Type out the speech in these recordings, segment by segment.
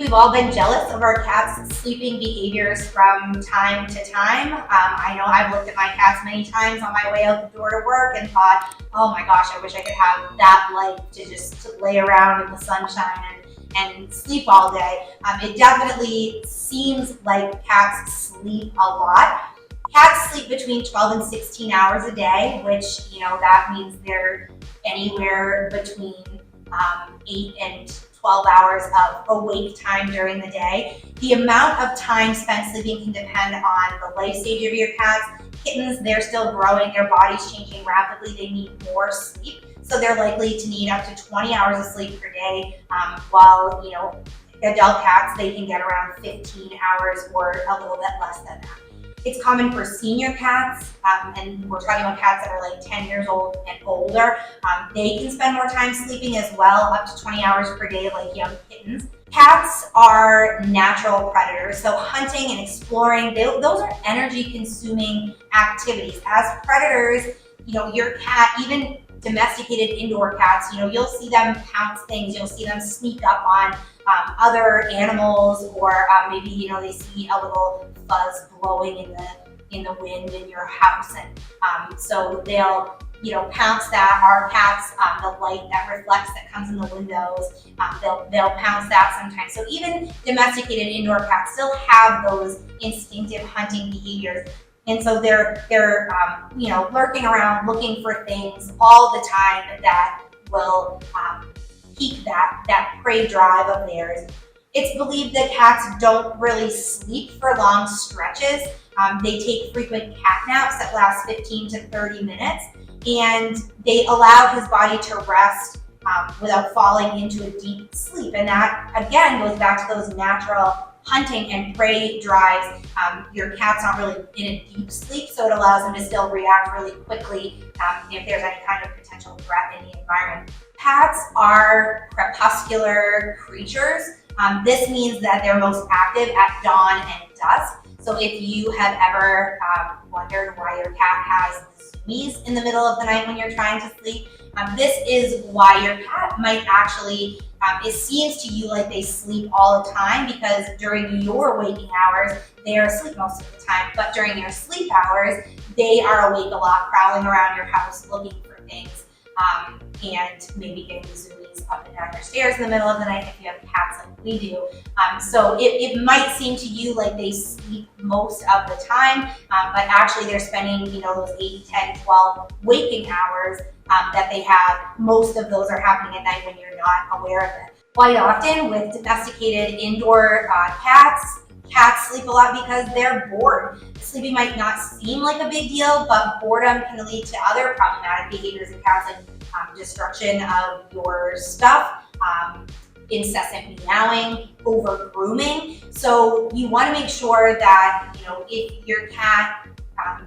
we've all been jealous of our cats' sleeping behaviors from time to time. I know I've looked at my cats many times on my way out the door to work and thought, oh my gosh, I wish I could have that life to just lay around in the sunshine and sleep all day. It definitely seems like cats sleep a lot. Cats sleep between 12 and 16 hours a day, which, that means they're anywhere between 8 and 12 hours of awake time during the day. The amount of time spent sleeping can depend on the life stage of your cats. Kittens, they're still growing, their body's changing rapidly, they need more sleep. So they're likely to need up to 20 hours of sleep per day, while, adult cats, they can get around 15 hours or a little bit less than that. It's common for senior cats, and we're talking about cats that are like 10 years old and older. They can spend more time sleeping as well, up to 20 hours per day like young kittens. Cats are natural predators, so hunting and exploring, those are energy-consuming activities. As predators, your cat, even domesticated indoor cats, you'll see them pounce things, you'll see them sneak up on other animals, or maybe they see a little fuzz blowing in the wind in your house, and so they'll pounce that. Our cats, the light that reflects that comes in the windows, they'll pounce that sometimes. So even domesticated indoor cats still have those instinctive hunting behaviors. And so they're lurking around looking for things all the time that will pique that prey drive of theirs. It's believed that cats don't really sleep for long stretches. They take frequent cat naps that last 15 to 30 minutes, and they allow his body to rest without falling into a deep sleep. And that, again, goes back to those natural hunting and prey drives. Your cat's not really in a deep sleep, so it allows them to still react really quickly if there's any kind of potential threat in the environment. Cats are crepuscular creatures. This means that they're most active at dawn and dusk. So if you have ever wondered why your cat has zoomies in the middle of the night when you're trying to sleep, this is why your cat might actually, it seems to you like they sleep all the time, because during your waking hours, they are asleep most of the time. But during your sleep hours, they are awake a lot, prowling around your house looking for things, and maybe getting zoomies up and down your stairs in the middle of the night if you have cats like we do. So it might seem to you like they sleep most of the time, but actually they're spending, those 8, 10, 12 waking hours that they have. Most of those are happening at night when you're not aware of it. Quite often with domesticated indoor cats sleep a lot because they're bored. Sleeping might not seem like a big deal, but boredom can lead to other problematic behaviors in cats, like destruction of your stuff, incessant meowing, over grooming. So you want to make sure that, if your cat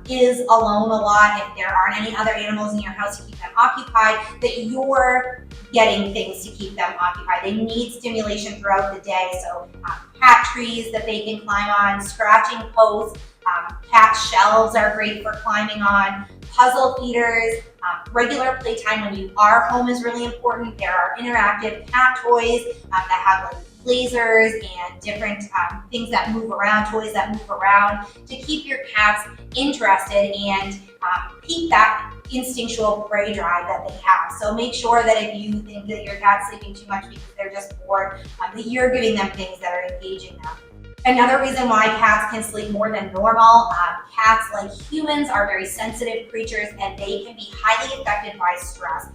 is alone a lot, if there aren't any other animals in your house to keep them occupied, that you're getting things to keep them occupied. They need stimulation throughout the day. So cat trees that they can climb on, scratching posts, cat shelves are great for climbing on, puzzle feeders, regular playtime when you are home is really important. There are interactive cat toys that have like lasers and different things that move around, toys that move around, to keep your cats interested and pique that instinctual prey drive that they have. So make sure that if you think that your cat's sleeping too much because they're just bored, that you're giving them things that are engaging them. Another reason why cats can sleep more than normal, cats, like humans, are very sensitive creatures, and they can be highly affected by stress.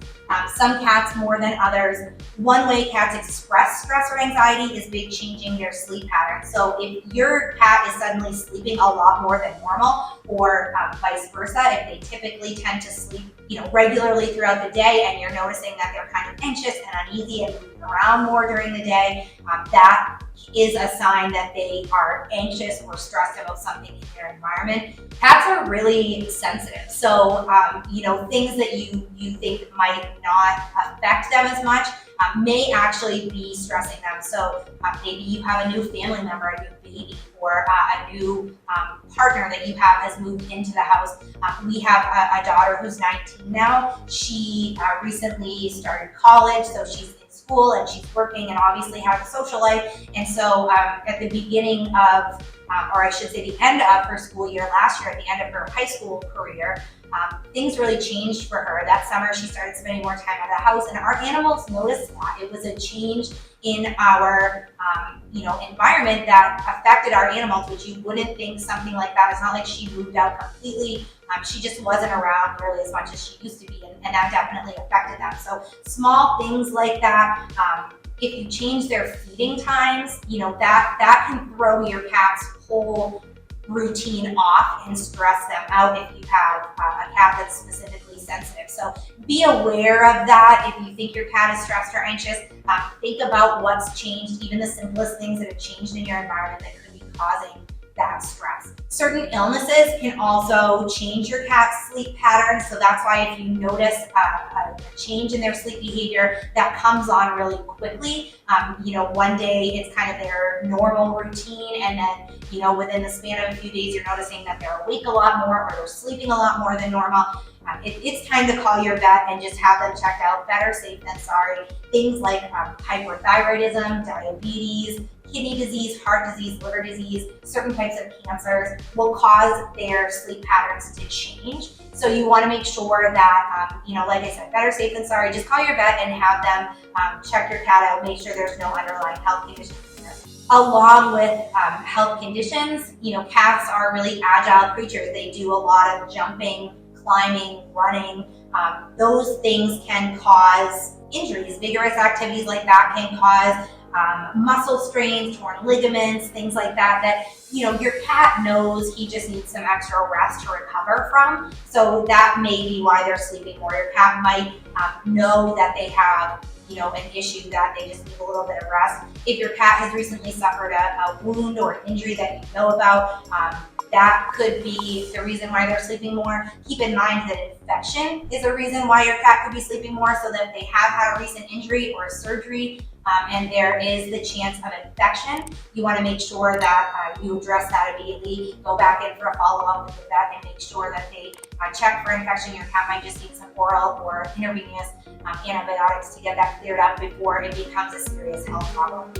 Some cats more than others. One way cats express stress or anxiety is by changing their sleep patterns. So if your cat is suddenly sleeping a lot more than normal, or vice versa, if they typically tend to sleep regularly throughout the day, and you're noticing that they're kind of anxious and uneasy and moving around more during the day, that is a sign that they are anxious or stressed about something in their environment. Cats are really sensitive. So, things that you think might not affect them as much may actually be stressing them. So maybe you have a new family member, a new baby, or a new partner that you have has moved into the house. We have a daughter who's 19 now. She recently started college, so she's in school and she's working and obviously has a social life. And so at the beginning of, or I should say the end of her school year last year, at the end of her high school career, things really changed for her. That summer, she started spending more time out of the house, and our animals noticed that. It was a change in our environment that affected our animals, which you wouldn't think something like that. It's not like she moved out completely. She just wasn't around really as much as she used to be, and that definitely affected them. So small things like that, if you change their feeding times, that can throw your cat's whole routine off and stress them out if you have a cat that's specifically sensitive. So be aware of that. If you think your cat is stressed or anxious, think about what's changed, even the simplest things that have changed in your environment that could be causing that stress. Certain illnesses can also change your cat's sleep patterns. So that's why if you notice a change in their sleep behavior that comes on really quickly, one day it's kind of their normal routine, and then, within the span of a few days, you're noticing that they're awake a lot more or they're sleeping a lot more than normal. It's time to call your vet and just have them checked out. Better safe than sorry. Things like hyperthyroidism, diabetes, kidney disease, heart disease, liver disease, certain types of cancers will cause their sleep patterns to change. So you want to make sure that, like I said, better safe than sorry. Just call your vet and have them check your cat out, make sure there's no underlying health conditions there. Along with health conditions, cats are really agile creatures. They do a lot of jumping, climbing, running. Those things can cause injuries. Vigorous activities like that can cause muscle strains, torn ligaments, things like that, your cat knows he just needs some extra rest to recover from. So that may be why they're sleeping more. Your cat might know that they have an issue that they just need a little bit of rest. If your cat has recently suffered a wound or an injury that you know about, that could be the reason why they're sleeping more. Keep in mind that infection is a reason why your cat could be sleeping more, so that if they have had a recent injury or a surgery, and there is the chance of infection, you want to make sure that you address that immediately. Go back in for a follow-up with the vet and make sure that they check for infection. Your cat might just need some oral or intravenous antibiotics to get that cleared up before it becomes a serious health problem.